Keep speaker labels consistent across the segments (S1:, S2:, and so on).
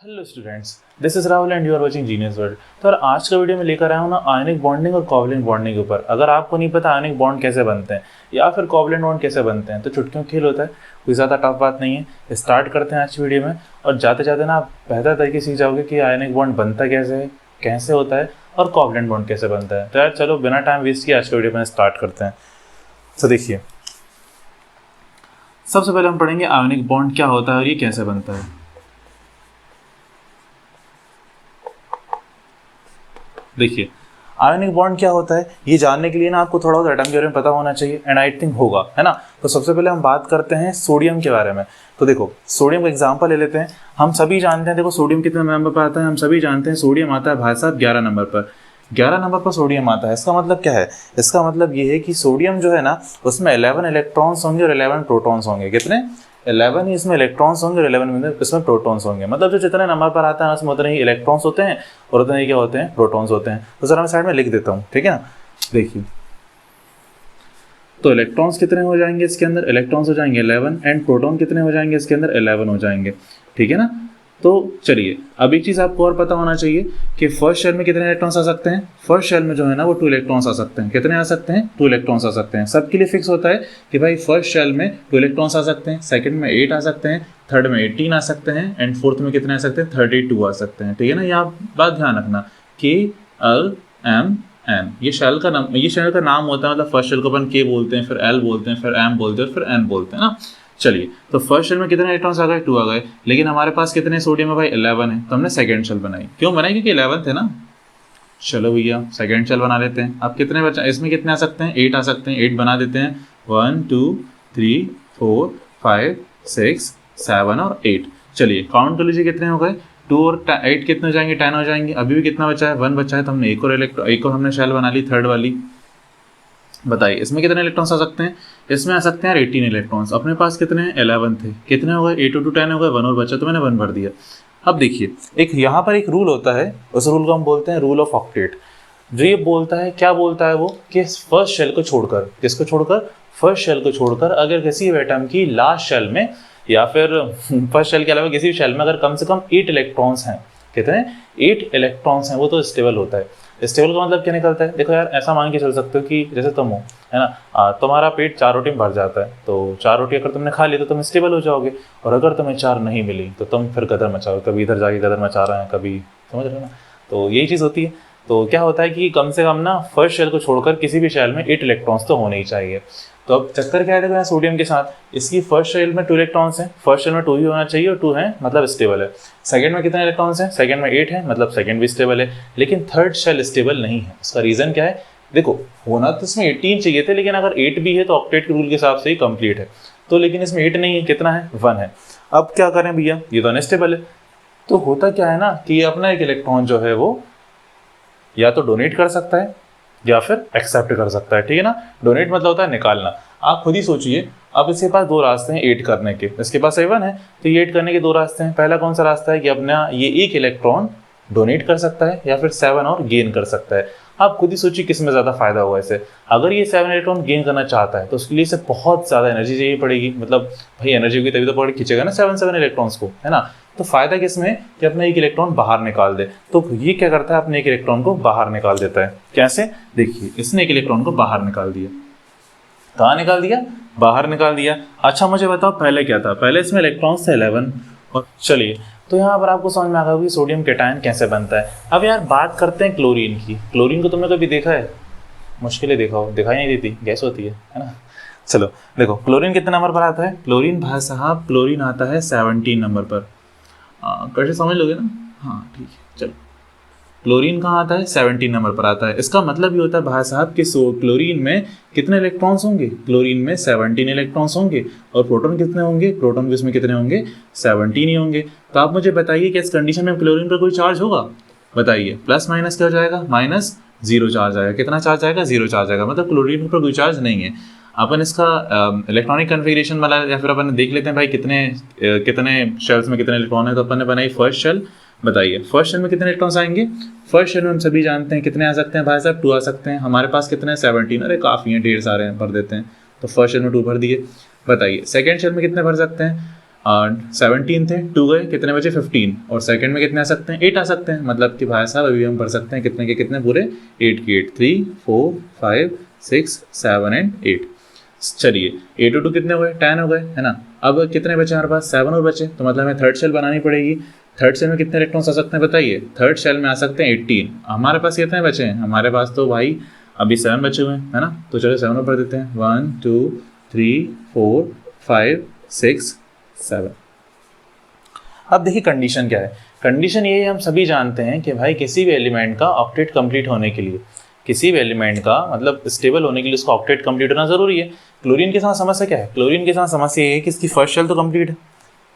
S1: Hello students, this is Rahul and you are watching genius world. तो यार आज का वीडियो में लेकर आया हूँ ना आयनिक बॉन्डिंग और कोवलेंट बॉन्डिंग के ऊपर। अगर आपको नहीं पता आयनिक बॉन्ड कैसे बनते हैं या फिर कोवलेंट बॉन्ड कैसे बनते हैं तो चुटकियों खेल होता है, कोई ज़्यादा टफ बात नहीं है। स्टार्ट करते हैं आज की वीडियो में और जाते जाते ना आप बेहतर तरीके सीख जाओगे कि आयनिक बॉन्ड बनता कैसे है, कैसे होता है और कोवलेंट बॉन्ड कैसे बनता है। तो यार चलो बिना टाइम वेस्ट किए आज का वीडियो में स्टार्ट करते हैं। तो देखिए, सबसे पहले हम पढ़ेंगे आयनिक बॉन्ड क्या होता है और ये कैसे बनता है। देखिए, आयनिक बॉन्ड क्या होता है ये जानने के लिए ना आपको थोड़ा बहुत एटम के बारे में पता होना चाहिए एंड आई थिंक होगा, है ना। तो सबसे पहले हम बात करते हैं सोडियम के बारे में। तो देखो, सोडियम का एग्जांपल ले लेते हैं। हम सभी जानते हैं, देखो सोडियम कितने नंबर पर आता है, हम सभी जानते हैं सोडियम आता है भाई साहब 11 नंबर पर। 11 नंबर पर सोडियम आता है। इसका मतलब क्या है? इसका मतलब ये है कि सोडियम जो है ना उसमें 11 इलेक्ट्रॉन्स होंगे और 11 प्रोटॉन्स होंगे। कितने? 11 ही इसमें इलेक्ट्रॉन्स होंगे और 11 इसमें प्रोटॉन्स होंगे। मतलब जो जितने नंबर पर आता है उसमें उतने ही इलेक्ट्रॉन्स होते हैं और उतने ही क्या होते हैं? प्रोटॉन्स होते हैं। तो जरा मैं साइड में लिख देता हूँ, ठीक है ना। देखिए, तो इलेक्ट्रॉन्स कितने हो जाएंगे इसके अंदर? इलेक्ट्रॉन्स हो जाएंगे 11 एंड प्रोटॉन कितने हो जाएंगे इसके अंदर? 11 हो जाएंगे, ठीक है ना। तो चलिए, अब एक चीज़ आपको और पता होना चाहिए कि फर्स्ट शेल में कितने इलेक्ट्रॉन्स आ सकते हैं। फर्स्ट शेल में जो है ना वो 2 इलेक्ट्रॉन्स आ सकते हैं। कितने आ सकते हैं? 2 इलेक्ट्रॉन्स आ सकते हैं। सबके लिए फिक्स होता है कि भाई फर्स्ट शेल में 2 इलेक्ट्रॉन्स आ सकते हैं, सेकंड में 8 आ सकते हैं, थर्ड में 18 आ सकते हैं एंड फोर्थ में कितने आ सकते हैं? 32 आ सकते हैं, ठीक है ना। ये आप बात ध्यान रखना, KLMN ये शेल का नाम, ये शेल का नाम होता है। मतलब फर्स्ट शेल को अपन K बोलते हैं, फिर L बोलते हैं, फिर M बोलते हैं और फिर N बोलते हैं ना। चलिए, तो फर्स्ट शेल में कितने इलेक्ट्रॉन्स आ गए? 2 आ गए। लेकिन हमारे पास कितने सोडियम है भाई? 11 है। तो हमने सेकेंड शेल बनाई। क्यों बनाई? क्योंकि 11 थे ना। चलो भैया, सेकेंड शेल बना लेते हैं। अब कितने बचा? इसमें कितने आ सकते हैं? 8 आ सकते हैं। 8 बना देते हैं। 1 2 3 4 5 6 7 और 8। चलिए काउंट कर लीजिए कितने हो गए। 2 और 8 कितने हो जाएंगे? 10 हो जाएंगे। अभी भी कितना बचा है? 1 बचा है। तो हमने एक और हमने शेल बना ली, थर्ड वाली। बताइए इसमें कितने इलेक्ट्रॉन्स आ सकते हैं? इसमें आ सकते हैं 18 इलेक्ट्रॉन्स। अपने पास कितने हैं? 11 थे। कितने हो गए? 8 टू 10 हो गए। 1 और बचा तो मैंने 1 भर दिया। अब देखिए, एक यहाँ पर एक रूल होता है, उस रूल को हम बोलते हैं रूल ऑफ ऑक्टेट। जो ये बोलता है, क्या बोलता है वो, कि फर्स्ट शेल को छोड़कर, किसको छोड़कर? फर्स्ट शेल को छोड़कर अगर किसी एटम की लास्ट शेल में या फिर फर्स्ट शेल के अलावा किसी भी शेल में अगर कम से कम 8 इलेक्ट्रॉन्स हैं, कितने? 8 इलेक्ट्रॉन्स हैं, वो तो स्टेबल होता है। स्टेबल का मतलब क्या निकलता है? देखो यार, ऐसा मान के चल सकते हो कि जैसे तुम हो, है ना, तुम्हारा पेट 4 रोटी में भर जाता है, तो 4 रोटी अगर तुमने खा ली तो तुम स्टेबल हो जाओगे। और अगर तुम्हें 4 नहीं मिली तो तुम फिर गदर मचाओगे, कभी इधर जाके गदर मचा रहे हैं, कभी, समझ रहे हो ना। तो यही चीज़ होती है। तो क्या होता है कि कम से कम ना फर्स्ट शेल को छोड़कर किसी भी शेल में 8 इलेक्ट्रॉन्स तो होने ही चाहिए। तो अब चक्कर क्या है, देखो यहाँ सोडियम के साथ, इसकी फर्स्ट शेल में 2 इलेक्ट्रॉन्स हैं, फर्स्ट शेल में 2 ही होना चाहिए और 2 हैं मतलब स्टेबल है। सेकंड में कितने इलेक्ट्रॉन्स हैं? सेकंड में 8 है, मतलब सेकंड भी स्टेबल है। लेकिन थर्ड शेल स्टेबल नहीं है। उसका रीज़न क्या है? देखो, होना तो इसमें 18 चाहिए थे, लेकिन अगर 8 भी है तो ऑक्टेट के रूल के हिसाब से ही कंप्लीट है। तो लेकिन इसमें 8 नहीं है, कितना है? 1 है। अब क्या करें भैया, ये तो अनस्टेबल है। तो होता क्या है ना कि ये अपना एक इलेक्ट्रॉन जो है वो या तो डोनेट कर सकता है या फिर एक्सेप्ट कर सकता है, ठीक है ना। डोनेट मतलब होता है निकालना। आप खुद ही सोचिए, अब इसके पास 2 रास्ते हैं 8 करने के। इसके पास 7 है तो ये 8 करने के 2 रास्ते हैं। पहला कौन सा रास्ता है कि अपना ये एक इलेक्ट्रॉन डोनेट कर सकता है या फिर 7 और गेन कर सकता है। आप खुद ही सोचिए किस में ज़्यादा फायदा होगा इसे। अगर ये 7 इलेक्ट्रॉन गेन करना चाहता है तो उसके लिए इसे बहुत ज़्यादा एनर्जी चाहिए पड़ेगी। मतलब भाई एनर्जी होगी तभी तो पकड़ खींचेगा ना 7 इलेक्ट्रॉन्स को, है ना। तो फायदा किसमें कि अपना एक इलेक्ट्रॉन बाहर निकाल दे। तो ये क्या करता है, अपने एक इलेक्ट्रॉन को बाहर निकाल देता है। कैसे? देखिए, इसने एक इलेक्ट्रॉन को बाहर निकाल दिया। कहाँ निकाल दिया? बाहर निकाल दिया। अच्छा मुझे बताओ पहले क्या था? पहले इसमें इलेक्ट्रॉन्स थे 11। और चलिए, तो यहाँ पर आपको समझ में आ गया कि सोडियम कैटायन कैसे बनता है। अब यार बात करते हैं क्लोरीन की। क्लोरीन को तुमने कभी देखा है? मुश्किल है देखा हो, दिखाई नहीं देती, गैस होती है ना। चलो देखो, क्लोरीन कितने नंबर पर आता है? क्लोरीन भाई साहब, क्लोरीन आता है 17 नंबर पर। कैसे समझ लोगे ना। हाँ ठीक है, चलो। क्लोरीन कहाँ आता है? 17 नंबर पर आता है। इसका मतलब ये होता है भाई साहब कि क्लोरीन में कितने इलेक्ट्रॉन्स होंगे? क्लोरीन में 17 इलेक्ट्रॉन्स होंगे। और प्रोटॉन कितने होंगे? प्रोटॉन भी इसमें कितने होंगे? 17 ही होंगे। तो आप मुझे बताइए कि इस कंडीशन में क्लोरीन पर कोई चार्ज होगा? बताइए, प्लस माइनस क्या हो जाएगा? माइनस 0 चार्ज आएगा। कितना चार्ज आएगा? 0 चार्ज आएगा। मतलब क्लोरीन पर कोई चार्ज नहीं है। अपन इसका इलेक्ट्रॉनिक कन्फिगरेशन वाला या फिर अपन देख लेते हैं भाई कितने शेल्स में कितने इलेक्ट्रॉन है। तो अपन ने बनाई फर्स्ट शेल। बताइए फर्स्ट शेल में कितने इलेक्ट्रॉन्स आएंगे? फर्स्ट शेल में हम सभी जानते हैं कितने आ सकते हैं भाई साहब? 2 आ सकते हैं। हमारे पास कितने हैं? 17। अरे काफ़ी हैं, ढेर सारे हैं, भर देते हैं। तो फर्स्ट शेल में 2 भर दिए। बताइए सेकेंड शेल में कितने भर सकते हैं? 17 थे, 2 गए, कितने बचे 15, और सेकंड में कितने आ सकते हैं 8 आ सकते हैं। मतलब कि भाई साहब अभी हम पढ़ सकते हैं कितने के कितने पूरे 8 की 8, 3 4 5 6 7 एंड 8। चलिए 8 और 2 कितने हुए 10 हो गए, है ना। अब कितने बचे हमारे पास 7 और बचे, तो मतलब हमें थर्ड शेल बनानी पड़ेगी। थर्ड शेल में कितने इलेक्ट्रॉन्स आ सकते हैं बताइए। थर्ड शेल में आ सकते हैं 18। हमारे पास कितने बचे हैं, हमारे पास तो भाई अभी 7 बचे हुए हैं, है ना। तो चलो 7 ऊपर देते हैं, 1 2 3 4 5 6 7। अब देखिए कंडीशन क्या है। कंडीशन ये हम सभी जानते हैं कि भाई किसी भी एलिमेंट का ऑक्टेट कंप्लीट होने के लिए, किसी भी एलिमेंट का मतलब स्टेबल होने के लिए उसका ऑक्टेट कंप्लीट होना जरूरी है। क्लोरीन के साथ समस्या क्या है, क्लोरीन के साथ समस्या ये है कि इसकी फर्स्ट शेल तो कंप्लीट है,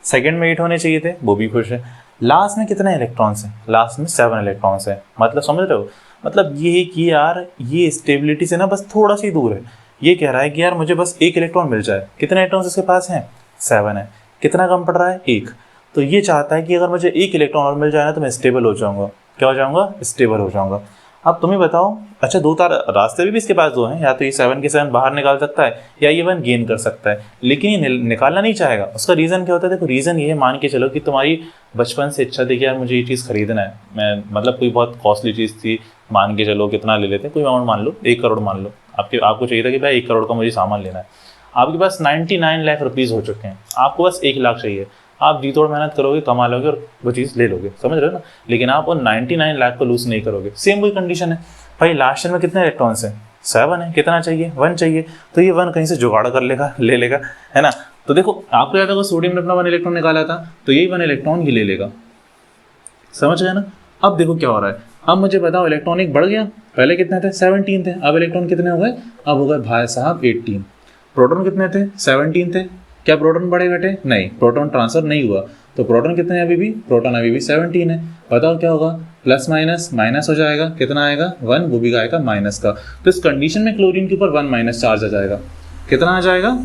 S1: सेकंड में 8 होने चाहिए थे, वो भी खुश है। लास्ट में कितने इलेक्ट्रॉन्स हैं, लास्ट में 7 इलेक्ट्रॉन्स हैं। मतलब समझ रहे हो, मतलब ये है कि यार ये स्टेबिलिटी से ना बस थोड़ा सी दूर है। ये कह रहा है कि यार मुझे बस 1 इलेक्ट्रॉन मिल जाए। कितने इलेक्ट्रॉन्स इसके पास हैं 7 है, कितना कम पड़ रहा है 1। तो ये चाहता है कि अगर मुझे 1 इलेक्ट्रॉन और मिल जाए ना तो मैं स्टेबल हो जाऊंगा। क्या हो जाऊंगा, स्टेबल हो जाऊंगा। अब तुम्हें बताओ, अच्छा 2 रास्ते भी इसके पास 2 हैं, या तो ये 7 के 7 बाहर निकाल सकता है या ये 1 गेन कर सकता है, लेकिन ये निकालना नहीं चाहेगा। उसका रीज़न क्या होता है, देखो रीज़न ये है, मान के चलो कि तुम्हारी बचपन से इच्छा थी कि यार मुझे ये चीज़ खरीदना है, मैं मतलब कोई बहुत कॉस्टली चीज़ थी, मान के चलो कितना ले लेते हैं, कोई अमाउंट मान लो 1 करोड़ मान लो, आपको चाहिए था कि भाई 1 करोड़ का मुझे सामान लेना है। आपके पास 99 लाख रुपीज़ हो चुके हैं, आपको बस 1 लाख चाहिए। आप जी तोड़ मेहनत करोगे, कमा लोगे और वो चीज़ ले लोगे, समझ रहे हो ना। लेकिन आप वो 99 लाख को लूज नहीं करोगे। सेम वही कंडीशन है भाई, लास्ट शेल में कितने इलेक्ट्रॉन्स हैं 7 है, कितना चाहिए 1 चाहिए, तो ये 1 कहीं से जुगाड़ कर लेगा, ले लेगा, है ना। तो देखो आपको याद होगा सोडियम ने अपना 1 इलेक्ट्रॉन निकाला था, तो यही 1 इलेक्ट्रॉन ही ले लेगा, समझ गए ना। अब देखो क्या हो रहा है, अब मुझे बताओ इलेक्ट्रॉन एक बढ़ गया, पहले कितने थे 17 थे, अब इलेक्ट्रॉन कितने हो गए, अब हो गए भाई साहब 18। प्रोटॉन कितने थे 17 थे, क्या प्रोटॉन बढ़े घटे, नहीं, प्रोटॉन ट्रांसफर नहीं हुआ, तो प्रोटॉन कितने हैं अभी भी, प्रोटॉन अभी भी 17 है। बताओ क्या होगा, प्लस माइनस माइनस हो जाएगा, कितना आएगा 1, वो भी आएगा माइनस का। तो इस कंडीशन में क्लोरीन के ऊपर 1 माइनस चार्ज आ जाएगा, कितना आ जाएगा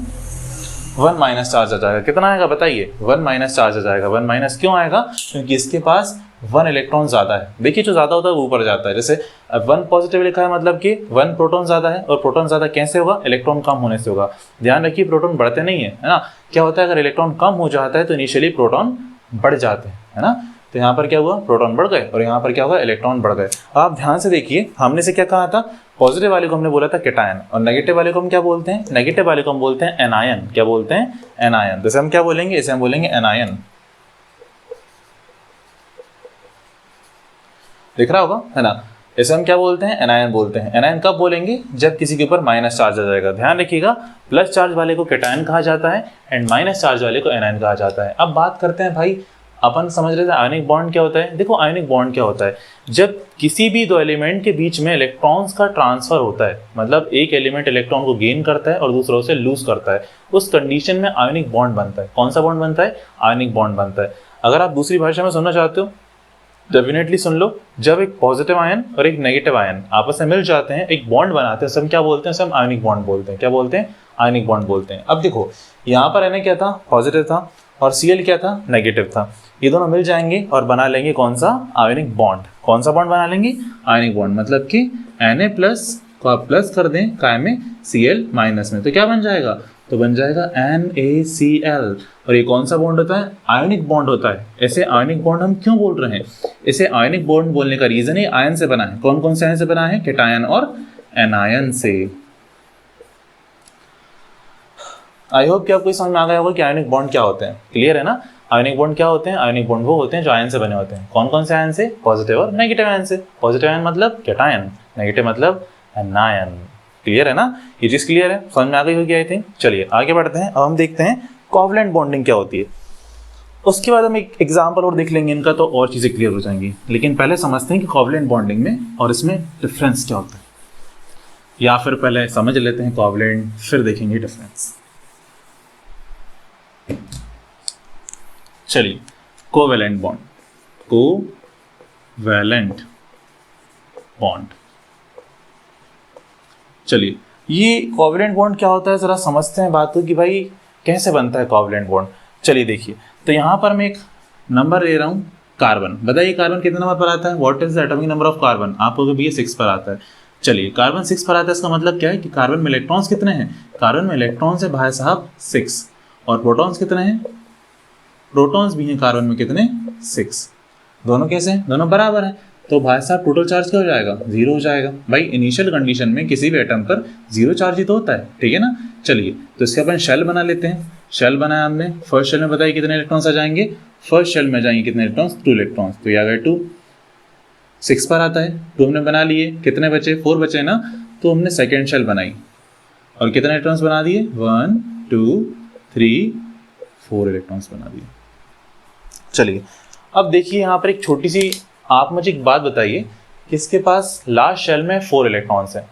S1: 1 माइनस चार्ज आ जाएगा, कितना आएगा बताइए 1 माइनस चार्ज आ जाएगा। 1 माइनस क्यों आएगा, क्योंकि इसके पास 1 इलेक्ट्रॉन ज़्यादा है। देखिए जो ज़्यादा होता है वो ऊपर जाता है, जैसे 1 पॉजिटिव लिखा है मतलब कि 1 प्रोटॉन ज़्यादा है, और प्रोटॉन ज़्यादा कैसे होगा, इलेक्ट्रॉन कम होने से होगा। ध्यान रखिए प्रोटॉन बढ़ते नहीं है, है ना। क्या होता है अगर इलेक्ट्रॉन कम हो जाता है तो इनिशियली प्रोटॉन बढ़ जाते हैं, है ना। तो यहाँ पर क्या हुआ, प्रोटॉन बढ़ गए, और यहाँ पर क्या हुआ, इलेक्ट्रॉन बढ़ गए। आप ध्यान से देखिए, हमने से क्या कहा था, पॉजिटिव वाले को हमने बोला था कैटायन, और नेगेटिव वाले को हम क्या बोलते हैं, नेगेटिव वाले को हम बोलते हैं एनायन। क्या बोलते हैं, एनायन। जैसे हम क्या बोलेंगे, इसे हम बोलेंगे एनायन, दिख रहा होगा, है ना। इसे हम क्या बोलते हैं, एनायन बोलते हैं। एनायन कब बोलेंगे, जब किसी के ऊपर माइनस चार्ज आ जाएगा। ध्यान रखिएगा, प्लस चार्ज वाले को कैटायन कहा जाता है एंड माइनस चार्ज वाले को एनायन कहा जाता है। अब बात करते हैं भाई, अपन समझ रहे थे आयनिक बॉन्ड क्या होता है। देखो आयनिक बॉन्ड क्या होता है, जब किसी भी 2 एलिमेंट के बीच में इलेक्ट्रॉन्स का ट्रांसफर होता है, मतलब एक एलिमेंट इलेक्ट्रॉन को गेन करता है और दूसरा उसे लूज करता है, उस कंडीशन में आयनिक बॉन्ड बनता है। कौन सा बॉन्ड बनता है, आयनिक बॉन्ड बनता है। अगर आप दूसरी भाषा में सुनना चाहते हो डेफिनेटली सुन लो, जब एक पॉजिटिव आयन और एक नेगेटिव आयन आपस में मिल जाते हैं, एक बॉन्ड बनाते हैं, सब क्या बोलते हैं, सब आयनिक बॉन्ड बोलते हैं। क्या बोलते हैं, आयनिक बॉन्ड बोलते हैं। अब देखो यहाँ पर Na क्या था, पॉजिटिव था, और Cl क्या था, नेगेटिव था। ये दोनों मिल जाएंगे और बना लेंगे कौन सा, आयनिक बॉन्ड। कौन सा बॉन्ड बना लेंगे, आयनिक बॉन्ड। मतलब कि Na प्लस को आप प्लस कर दें काय में, Cl माइनस में, तो क्या बन जाएगा, तो बन जाएगा NaCl। और ये कौन सा बॉन्ड होता है, आयनिक बॉन्ड होता है। ऐसे आयनिक बॉन्ड हम क्यों बोल रहे हैं, इसे आयनिक बॉन्ड बोलने का रीजन है आयन से बना है। कौन कौन से आयन से बना है, कैटायन और एनायन से। आई होप कि आपको समझ में आ गया होगा कि आयनिक बॉन्ड क्या होते हैं। क्लियर है ना, आयनिक बॉन्ड क्या होते हैं, आयनिक बॉन्ड वो होते हैं जो आयन से बने होते हैं। कौन कौन से आयन से, पॉजिटिव और नेगेटिव आयन से। पॉजिटिव आयन मतलब कैटायन, नेगेटिव मतलब एनायन। क्लियर है ना, ये चीज क्लियर है, समझ में आ गई होगी आई थिंक। चलिए आगे बढ़ते हैं, अब हम देखते हैं कोवलेंट बॉन्डिंग क्या होती है। उसके बाद हम एक एग्जांपल और देख लेंगे इनका, तो और चीजें क्लियर हो जाएंगी। लेकिन पहले समझते हैं कि कोवलेंट बॉन्डिंग में और इसमें डिफरेंस क्या होता है, या फिर पहले समझ लेते हैं कोवलेंट, फिर देखेंगे डिफरेंस। चलिए कोवैलेंट बॉन्ड, कोवैलेंट बॉन्ड। चलिए ये कोवैलेंट बॉन्ड क्या होता है, जरा समझते हैं बात को कि भाई कैसे बनता है कोवैलेंट बॉन्ड। चलिए देखिए, तो यहाँ पर मैं एक नंबर ले रहा हूँ, कार्बन। बताइए कार्बन कितने नंबर पर आता है, what is the atomic number of carbon. आपको भी 6 पर आता है। चलिए कार्बन 6 पर आता है, इसका मतलब क्या है कि कार्बन में इलेक्ट्रॉन्स कितने हैं, कार्बन में इलेक्ट्रॉन्स है भाई साहब 6, और प्रोटॉन्स कितने हैं प्रोटॉन्स भी हैं कार्बन में कितने 6, दोनों कैसे हैं, दोनों बराबर हैं। तो भाई साहब टोटल चार्ज क्या हो जाएगा, 0 हो जाएगा। भाई इनिशियल कंडीशन में किसी भी एटम पर 0 चार्ज ही तो होता है, ठीक है ना। चलिए तो इसके अपन शेल बना लेते हैं। शेल बनाया हमने, फर्स्ट शेल में बताइए कितने इलेक्ट्रॉन्स आ जाएंगे, फर्स्ट शेल में जाएंगे कितने इलेक्ट्रॉन्स, 2 इलेक्ट्रॉन्स। तो ये आ गए 2, 6 पर आता है, 2 हमने बना लिए, कितने बचे, 4 बचे ना। तो हमने सेकेंड शेल बनाई और कितने इलेक्ट्रॉन्स बना दिए, 1 2 3 4 इलेक्ट्रॉन्स बना दिए। चलिए अब देखिए यहाँ पर एक छोटी सी, आप मुझे एक बात बताइए कि इसके पास लास्ट शेल में 4 इलेक्ट्रॉन्स हैं।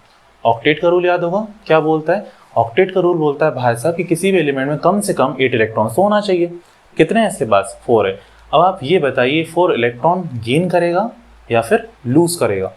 S1: ऑक्टेट का रूल याद होगा, क्या बोलता है, ऑक्टेट का रूल बोलता है भाई साहब कि किसी भी एलिमेंट में कम से कम 8 इलेक्ट्रॉन्स तो होना चाहिए। कितने हैं इसके पास, 4 है। अब आप ये बताइए 4 इलेक्ट्रॉन गेन करेगा या फिर लूज करेगा।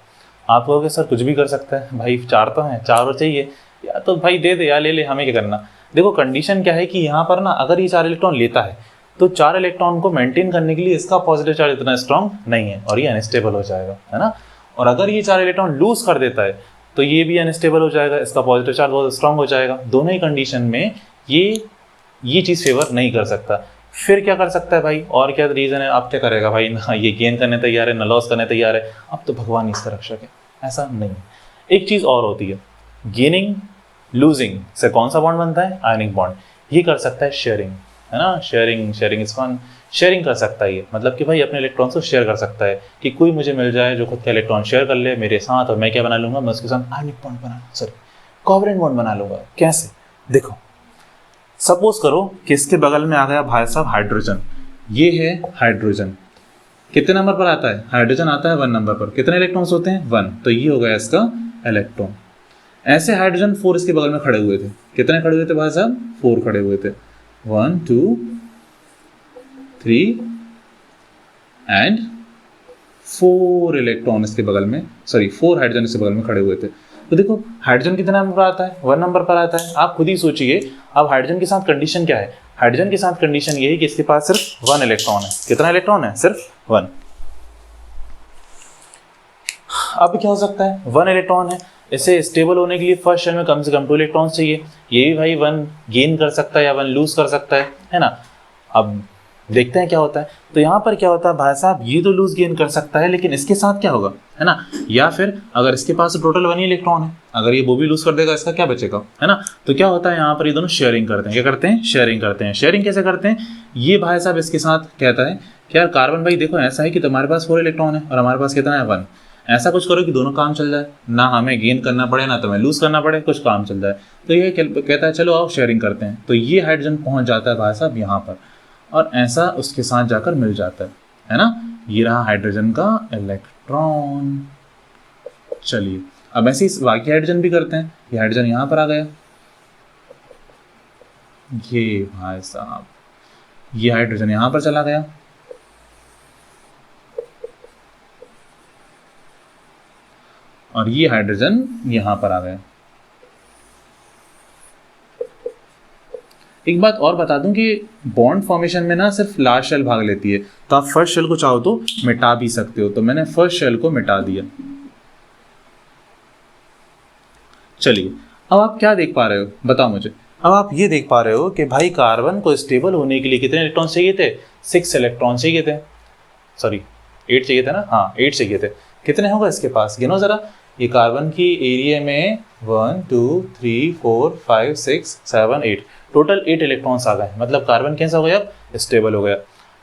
S1: आप कहोगे सर कुछ भी कर सकता है, भाई 4 तो हैं, 4 और चाहिए, या तो भाई दे दे या ले ले, हमें क्या करना। देखो कंडीशन क्या है कि यहाँ पर ना अगर ये 4 इलेक्ट्रॉन लेता है तो 4 इलेक्ट्रॉन को मेंटेन करने के लिए इसका पॉजिटिव चार्ज इतना स्ट्रांग नहीं है और ये अनस्टेबल हो जाएगा, है ना। और अगर ये 4 इलेक्ट्रॉन लूज कर देता है तो ये भी अनस्टेबल हो जाएगा, इसका पॉजिटिव चार्ज बहुत स्ट्रांग हो जाएगा। दोनों ही कंडीशन में ये चीज़ फेवर नहीं कर सकता। फिर क्या कर सकता है भाई, और क्या रीज़न है, आप क्या करेगा भाई, ना ये गेन करने तैयार है ना लॉस करने तैयार है, अब तो भगवान इसका रक्षक है, ऐसा नहीं। एक चीज़ और होती है, गेनिंग लूजिंग से कौन सा बॉन्ड बनता है, आयनिक बॉन्ड। ये कर सकता है शेयरिंग, है ना, शेयरिंग इज फन। शेयरिंग कर सकता है ये, मतलब कि भाई अपने इलेक्ट्रॉन्स को शेयर कर सकता है कि कोई मुझे मिल जाए जो खुद का इलेक्ट्रॉन शेयर कर ले मेरे साथ, और मैं क्या बना लूंगा, मैं उसके साथ आयनिक बॉन्ड कोवैलेंट बॉन्ड बना लूंगा। कैसे, देखो सपोज करो कि इसके बगल में आ गया भाई साहब हाइड्रोजन, ये है हाइड्रोजन, कितने नंबर पर आता है, हाइड्रोजन आता है 1 नंबर पर, कितने इलेक्ट्रॉन्स होते हैं 1, तो ये हो गया इसका इलेक्ट्रॉन। ऐसे हाइड्रोजन 4 इसके बगल में खड़े हुए थे, कितने खड़े हुए थे भाई साहब, 4 खड़े हुए थे, 1 2 3 एंड 4 इलेक्ट्रॉन इसके बगल में, 4 हाइड्रोजन इसके बगल में खड़े हुए थे। तो देखो हाइड्रोजन कितने नंबर पर आता है, 1 नंबर पर आता है। आप खुद ही सोचिए, अब हाइड्रोजन के साथ कंडीशन क्या है, हाइड्रोजन के साथ कंडीशन ये है कि इसके पास सिर्फ 1 इलेक्ट्रॉन है। कितना इलेक्ट्रॉन है, सिर्फ 1। अब क्या हो सकता है, 1 इलेक्ट्रॉन है, इसे स्टेबल होने के लिए फर्स्ट शेल में कम से कम 2 इलेक्ट्रॉन्स चाहिए। ये भी भाई 1 गेन कर सकता है या 1 लूज कर सकता है ना। अब देखते हैं क्या होता है। तो यहाँ पर क्या होता है भाई साहब, ये तो लूज गेन कर सकता है, लेकिन इसके साथ क्या होगा, है ना, या फिर अगर इसके पास टोटल 1 ही इलेक्ट्रॉन है, अगर ये वो भी लूज कर देगा, इसका क्या बचेगा, है ना। तो क्या होता है यहाँ पर ये दोनों शेयरिंग करते हैं। क्या करते हैं, शेयरिंग करते हैं। शेयरिंग कैसे करते हैं, ये भाई साहब इसके साथ कहता है कि यार कार्बन भाई देखो ऐसा है कि तुम्हारे पास 4 इलेक्ट्रॉन है और हमारे पास कितना है 1, ऐसा कुछ करो कि दोनों काम चल जाए, ना हमें गेन करना पड़े ना तुम्हें लूज करना पड़े, कुछ काम चल जाए। तो ये कहता है चलो आओ शेयरिंग करते हैं। तो ये हाइड्रोजन पहुंच जाता है भाई साहब यहाँ पर और ऐसा उसके साथ जाकर मिल जाता है ना। ये रहा हाइड्रोजन का इलेक्ट्रॉन। चलिए अब ऐसे ही बाकी हाइड्रोजन भी करते हैं। ये हाइड्रोजन यहाँ पर आ गया, ये भाई साहब ये हाइड्रोजन यहाँ पर चला गया, और ये हाइड्रोजन यहाँ पर आ गया। एक बात और बता दूं कि बॉन्ड फॉर्मेशन में ना सिर्फ लास्ट शेल भाग लेती है, तो आप फर्स्ट शेल को चाहो तो मिटा भी सकते हो। तो मैंने फर्स्ट शेल को मिटा दिया। चलिए अब आप क्या देख पा रहे हो, बताओ मुझे। अब आप ये देख पा रहे हो कि भाई कार्बन को स्टेबल होने के लिए कितने इलेक्ट्रॉन चाहिए थे, 6 इलेक्ट्रॉन चाहिए थे, 8 चाहिए थे ना, हाँ 8 चाहिए थे। कितने होगा इसके पास, गिनो जरा। ये कार्बन की एरिया में 1 2 3 4 5 6 7 8 टोटल 8 इलेक्ट्रॉन्स आ गए। मतलब कार्बन कैसा हो गया, अब स्टेबल हो गया।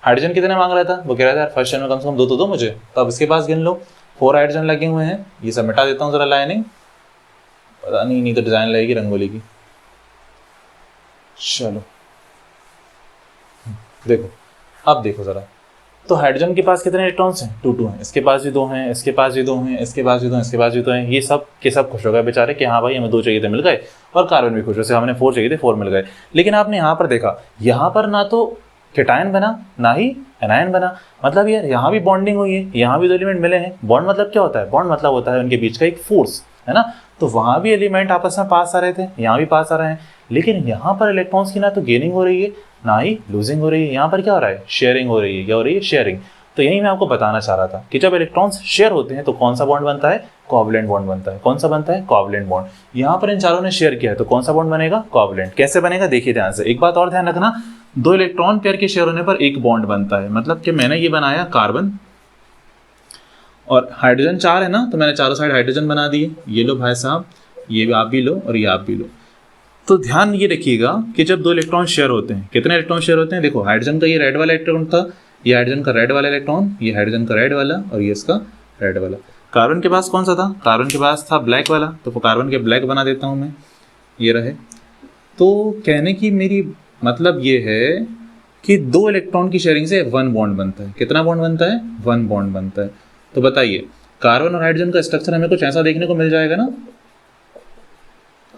S1: हाइड्रोजन कितने मांग रहा था, वो कह रहा था यार फर्स्ट शेल में कम से कम 2 तो दो मुझे। तो अब इसके पास गिन लो, 4 हाइड्रोजन लगे हुए हैं। ये सब मिटा देता हूँ जरा लाइनिंग, पता नहीं तो डिजाइन लगेगी रंगोली की। चलो देखो, अब देखो जरा। तो हाइड्रोजन के पास कितने इलेक्ट्रॉन्स हैं, 2 हैं। इसके पास भी 2 हैं, इसके पास भी 2 हैं, इसके पास भी 2 हैं, इसके पास भी 2 हैं। ये सब के सब खुश हो गए बेचारे कि हाँ भाई हमें 2 चाहिए थे मिल गए, और कार्बन भी खुश हो, हमने 4 चाहिए थे 4 मिल गए। लेकिन आपने यहाँ पर देखा, यहाँ पर ना तो केटायन बना ना ही एनायन बना। मतलब यार यहाँ भी बॉन्डिंग हुई है, यहाँ भी 2 एलिमेंट मिले हैं। बॉन्ड मतलब क्या होता है, बॉन्ड मतलब होता है उनके बीच का एक फोर्स, है ना। तो वहाँ भी एलिमेंट आपस में पास आ रहे थे, यहाँ भी पास आ रहे हैं। लेकिन यहाँ पर इलेक्ट्रॉन्स की ना तो गेनिंग हो रही है ना ही लूजिंग हो रही है। यहाँ पर क्या हो रहा है, शेयरिंग हो रही है। क्या हो रही है, शेयरिंग। तो यही मैं आपको बताना चाह रहा था कि जब इलेक्ट्रॉन्स शेयर होते हैं तो कौन सा बॉन्ड बनता है, कोवैलेंट बॉन्ड बनता है। कौन सा बनता है, कोवैलेंट बॉन्ड। यहाँ पर इन चारों ने शेयर किया है तो कौन सा बॉन्ड बनेगा, कोवैलेंट। कैसे बनेगा देखिए ध्यान से। एक बात और ध्यान रखना, दो इलेक्ट्रॉन पेयर के शेयर होने पर एक बॉन्ड बनता है। मतलब कि मैंने ये बनाया कार्बन और हाइड्रोजन 4 है ना, तो मैंने चारों साइड हाइड्रोजन बना दिए। ये लो भाई साहब, ये भी आप भी लो और ये आप भी लो। तो ध्यान ये रखिएगा कि जब दो इलेक्ट्रॉन शेयर होते हैं, कितने इलेक्ट्रॉन शेयर होते हैं? देखो हाइड्रोजन का ये रेड वाला इलेक्ट्रॉन था, ये हाइड्रोजन का रेड वाला इलेक्ट्रॉन, ये हाइड्रोजन का रेड वाला और ये इसका रेड वाला। कार्बन के पास कौन सा था? कार्बन के पास था ब्लैक वाला, तो कार्बन के ब्लैक बना देता हूँ मैं, ये रहे। तो कहने की मेरी मतलब ये है कि दो इलेक्ट्रॉन की शेयरिंग से वन बॉन्ड बनता है। कितना बॉन्ड बनता है? वन बॉन्ड बनता है। तो बताइए कार्बन और हाइड्रोजन का स्ट्रक्चर हमें कुछ ऐसा देखने को मिल जाएगा ना।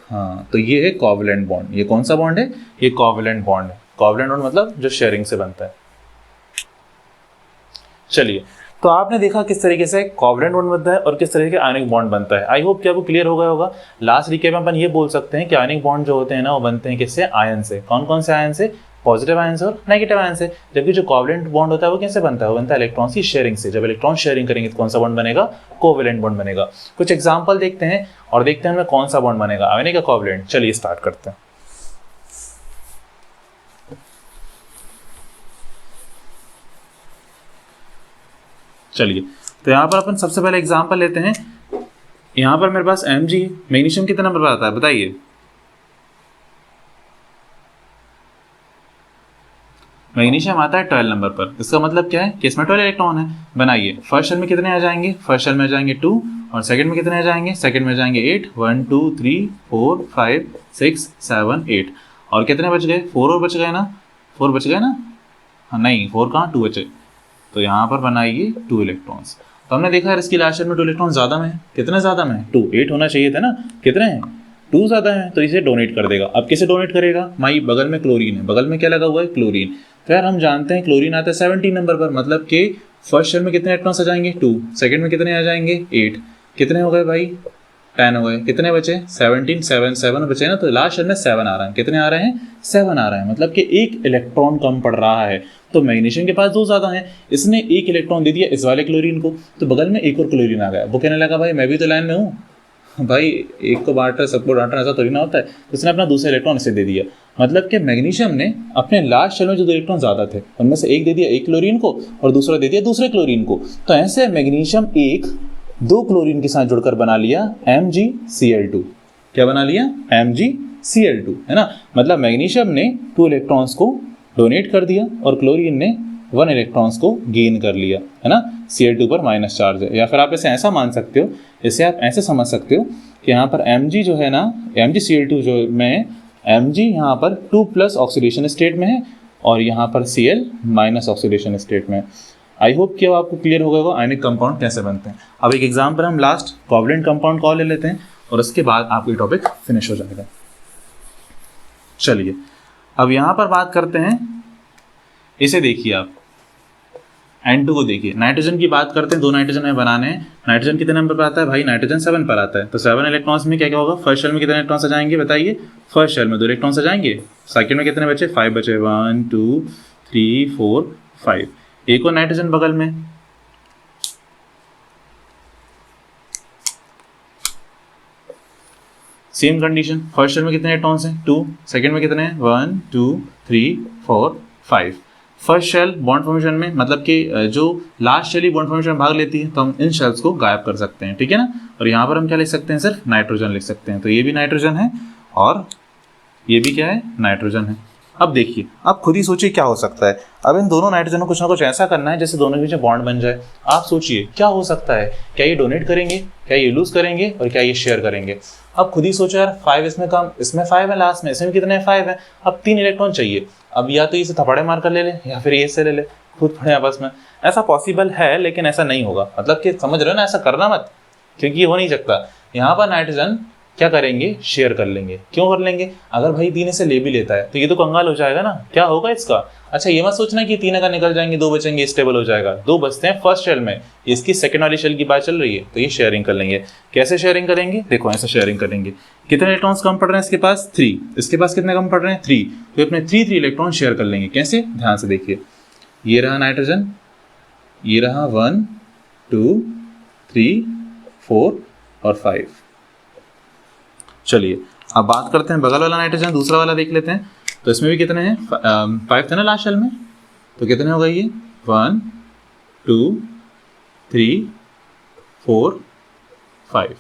S1: हाँ, तो ये है कोवैलेंट बॉन्ड। ये कौन सा बॉन्ड है? ये कोवैलेंट बॉन्ड है। कोवैलेंट बॉन्ड मतलब जो शेयरिंग से बनता है। चलिए, तो आपने देखा किस तरीके से कोवैलेंट बॉन्ड बनता है और किस तरीके से आयनिक बॉन्ड बनता है। आई होप कि आपको क्लियर हो गया होगा। लास्ट रिकैप में अपन ये बोल सकते हैं कि आयनिक बॉन्ड जो होते हैं ना, वो बनते हैं किससे? आयन से। कौन कौन से आयन से? पॉजिटिव आयन से और नेगेटिव आयन से। जबकि जो कोवैलेंट बॉन्ड होता है वो कैसे बनता है? वो बनता है इलेक्ट्रॉन की शेयरिंग से। जब इलेक्ट्रॉन शेयरिंग करेंगे तो कौन सा बॉन्ड बनेगा? कोवैलेंट बॉन्ड बनेगा। कुछ एग्जांपल देखते हैं और देखते हैं हमें कौन सा बॉन्ड बनेगा, आयनिक या कोवैलेंट। चलिए स्टार्ट करते हैं। चलिए, तो यहाँ पर अपन सबसे पहले एग्जांपल लेते हैं। यहाँ पर मेरे पास Mg, मैग्नीशियम कितने नंबर पर आता है बताइए? मैग्नीशियम आता है 12 नंबर पर। इसका मतलब क्या है कि इसमें 12 इलेक्ट्रॉन है। बनाइए, फर्स्ट शेल में कितने आ जाएंगे? फर्स्ट शेल में आ जाएंगे 2 और सेकंड में कितने आ जाएंगे? सेकंड में आ जाएंगे 8। 1 2 3 4 5 6 7 8 और कितने बच गए? 4 और बच गए ना? 4 बच गए ना? हाँ नहीं, 4 कहाँ, 2 बचे। तो यहाँ पर बनाइए 2 इलेक्ट्रॉन्स। तो हमने देखा है इसकी लास्ट शेल में 2 इलेक्ट्रॉन ज़्यादा में है। कितने ज़्यादा में? 2। 8 होना चाहिए था ना, कितने हैं? 2 ज़्यादा है, तो इसे डोनेट कर देगा। अब किसे डोनेट करेगा? माई बगल में क्लोरीन है, बगल में क्या लगा हुआ है? क्लोरीन। तो यार हम जानते हैं क्लोरीन आता है 17 नंबर पर। मतलब कि फर्स्ट शेल में कितने इलेक्ट्रॉन्स आ जाएंगे? 2। सेकंड में कितने आ जाएंगे? 8। कितने हो गए भाई? 10 हो गए। कितने बचे? 17। 7 बचे ना, तो लास्ट शेल में 7 आ रहा है। कितने आ रहे हैं? 7 आ रहा है। मतलब कि एक इलेक्ट्रॉन कम पड़ रहा है। तो मैग्नीशियम के पास 2 ज़्यादा हैं, इसने एक इलेक्ट्रॉन दे दिया इस वाले क्लोरीन को, तो बगल में एक और क्लोरीन आ गया। वो कहने लगा भाई मैं भी तो लाइन में हूँ भाई, एक को बांट रहा सबको डांट रहा, ऐसा थोड़ी ना होता है। उसने अपना दूसरा इलेक्ट्रॉन इसे दे दिया। मतलब कि मैग्नीशियम ने अपने लास्ट शेल में जो 2 इलेक्ट्रॉन ज़्यादा थे उनमें से एक दे दिया एक क्लोरीन को और दूसरा दे दिया दूसरे क्लोरीन को। तो ऐसे मैग्नीशियम 2 क्लोरीन के साथ जुड़कर बना लिया MgCl2। क्या बना लिया? MgCl2, है ना। मतलब मैग्नीशियम ने 2 इलेक्ट्रॉन्स को डोनेट कर दिया और क्लोरीन ने 1 इलेक्ट्रॉन्स को गेन कर लिया, है ना। Cl2 पर माइनस चार्ज है। या फिर आप इसे ऐसा मान सकते हो, इसे आप ऐसे समझ सकते हो कि यहाँ पर Mg जो है ना, MgCl2 जो में Mg यहाँ पर 2+ ऑक्सीडेशन स्टेट में है और यहाँ पर Cl माइनस ऑक्सीडेशन स्टेट में। आई होप कि अब आपको क्लियर हो गया होगा आयनिक कंपाउंड कैसे बनते हैं। अब एक एग्जाम्पल हम लास्ट कोवैलेंट कंपाउंड को ले लेते हैं और उसके बाद आपको ये टॉपिक फिनिश हो जाएगा। चलिए, अब यहाँ पर बात करते हैं, इसे देखिए आप N2 को देखिए। नाइट्रोजन की बात करते हैं, 2 नाइट्रोजन हमें बनाने हैं। नाइट्रोजन कितने नंबर पर आता है भाई? नाइट्रोजन 7 पर आता है। तो 7 इलेक्ट्रॉन्स में क्या क्या होगा? फर्स्ट शेल में कितने इलेक्ट्रॉन्स आ जाएंगे बताइए? फर्स्ट शेल में 2 इलेक्ट्रॉन्स आ जाएंगे। सेकंड में कितने बचे? 5 बचे। 1 2 3 4 5। एक और नाइट्रोजन बगल में, सेम कंडीशन। फर्स्ट शेल में कितने इलेक्ट्रॉन्स हैं? 2। सेकंड में कितने हैं? 1 2 3 4 5। फर्स्ट शेल बॉन्ड फॉर्मेशन में, मतलब कि जो लास्ट शेल ही बॉन्ड फॉर्मेशन में भाग लेती है, तो हम इन शेल्स को गायब कर सकते हैं, ठीक है ना। और यहाँ पर हम क्या लिख सकते हैं? सिर्फ नाइट्रोजन लिख सकते हैं। तो ये भी नाइट्रोजन है और ये भी क्या है? नाइट्रोजन है। अब देखिए, आप खुद ही सोचिए क्या हो सकता है। अब इन दोनों नाइट्रोजन को कुछ ना कुछ ऐसा करना है जैसे दोनों के बीच बॉन्ड बन जाए। आप सोचिए क्या हो सकता है? क्या ये डोनेट करेंगे, क्या ये लूज करेंगे और क्या ये शेयर करेंगे? अब खुद ही सोचो यार, 5 इसमें कम, इसमें 5 है लास्ट में, इसमें कितने 5 है। अब 3 इलेक्ट्रॉन चाहिए। अब या तो इसे थपड़े मार कर ले ले या फिर ये से ले ले, खुद पड़े आपस में। ऐसा पॉसिबल है लेकिन ऐसा नहीं होगा। मतलब कि समझ रहे हो ना, ऐसा करना मत, क्योंकि ये हो नहीं सकता। यहाँ पर नाइट्रोजन क्या करेंगे? शेयर कर लेंगे। क्यों कर लेंगे? अगर भाई 3 इसे ले भी लेता है तो ये तो कंगाल हो जाएगा ना। क्या होगा इसका? अच्छा, ये मत सोचना कि 3 अगर निकल जाएंगे 2 बचेंगे, स्टेबल हो जाएगा। 2 बचते हैं फर्स्ट शेल में, इसकी सेकंड वाली शेल की बात चल रही है, तो ये शेयरिंग कर लेंगे। कैसे शेयरिंग करेंगे? देखो ऐसे शेयरिंग करेंगे। कितने इलेक्ट्रॉन्स कम पड़ रहे हैं इसके पास? 3। इसके पास कितने कम पड़ रहे हैं? 3। तो अपने 3 इलेक्ट्रॉन शेयर कर लेंगे। कैसे? ध्यान से देखिए। ये रहा नाइट्रोजन, ये रहा 1 2 3 4 और 5। चलिए अब बात करते हैं बगल वाला नाइट्रोजन, दूसरा वाला देख लेते हैं। तो इसमें भी कितने हैं, 5 थे ना लास्ट शेल में, तो कितने हो गए ये 1 2 3 4 5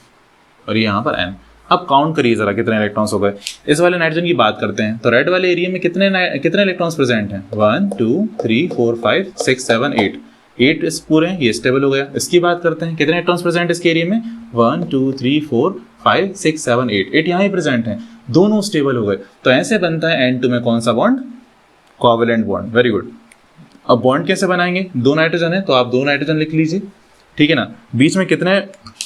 S1: और ये यहाँ पर n। अब काउंट करिए जरा कितने इलेक्ट्रॉन्स हो गए। इस वाले नाइट्रोजन की बात करते हैं, तो रेड वाले एरिया में कितने इलेक्ट्रॉन्स प्रेजेंट हैं, 1 2 3 4 5 6 7 8 8 इस पूरे हैं, ये स्टेबल हो गया। इसकी बात करते हैं कितने इलेक्ट्रॉन्स प्रेजेंट इसके एरिया में, 1 2 3 4 5 6 7 8 8 यहाँ ही प्रेजेंट हैं, दोनों स्टेबल हो गए। तो ऐसे बनता है N2 में कौन सा bond, covalent bond. Very good. अब बॉन्ड कैसे बनाएंगे, 2 नाइट्रोजन है तो आप 2 नाइट्रोजन लिख लीजिए, ठीक है ना। बीच में कितने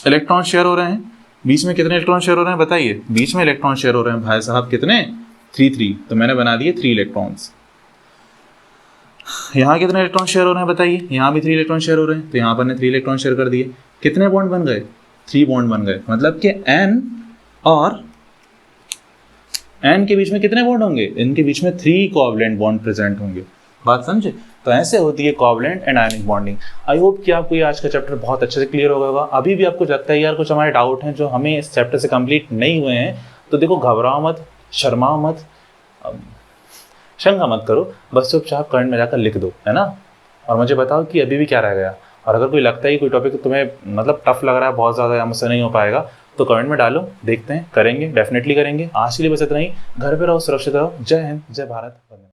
S1: इलेक्ट्रॉन शेयर हो रहे हैं, बीच में कितने इलेक्ट्रॉन शेयर हो रहे हैं बताइए, बीच में इलेक्ट्रॉन शेयर हो रहे हैं भाई साहब कितने, 3 3, तो मैंने बना दिए 3 इलेक्ट्रॉन्स। यहाँ कितने इलेक्ट्रॉन शेयर हो रहे हैं बताइए, यहाँ भी 3 इलेक्ट्रॉन शेयर हो रहे हैं, तो यहाँ पर ने 3 इलेक्ट्रॉन शेयर कर दिए, कितने बॉन्ड बन गए, 3 बॉन्ड बन गए। मतलब कि N और N के बीच में कितने बॉन्ड होंगे, इनके बीच में 3 कोवैलेंट बॉन्ड प्रेजेंट होंगे। बात समझे, तो ऐसे होती है covalent and ionic bonding. I hope कि आपको ये आज का चैप्टर बहुत अच्छे से क्लियर हो गया होगा। अभी भी आपको लगता है यार कुछ हमारे डाउट हैं जो हमें इस चैप्टर से कंप्लीट नहीं हुए हैं, तो देखो घबराओ मत, शर्माओ मत, शंका मत करो, बस चुपचाप कमेंट में जाकर लिख दो, है ना। और मुझे बताओ कि अभी भी क्या रह गया, और अगर कोई लगता है कि कोई टॉपिक तुम्हें मतलब टफ लग रहा है बहुत ज़्यादा या मुझसे नहीं हो पाएगा, तो कमेंट में डालो, देखते हैं, करेंगे, डेफिनेटली करेंगे। आज के लिए बस इतना ही। घर पे रहो, सुरक्षित रहो। जय हिंद, जय भारत।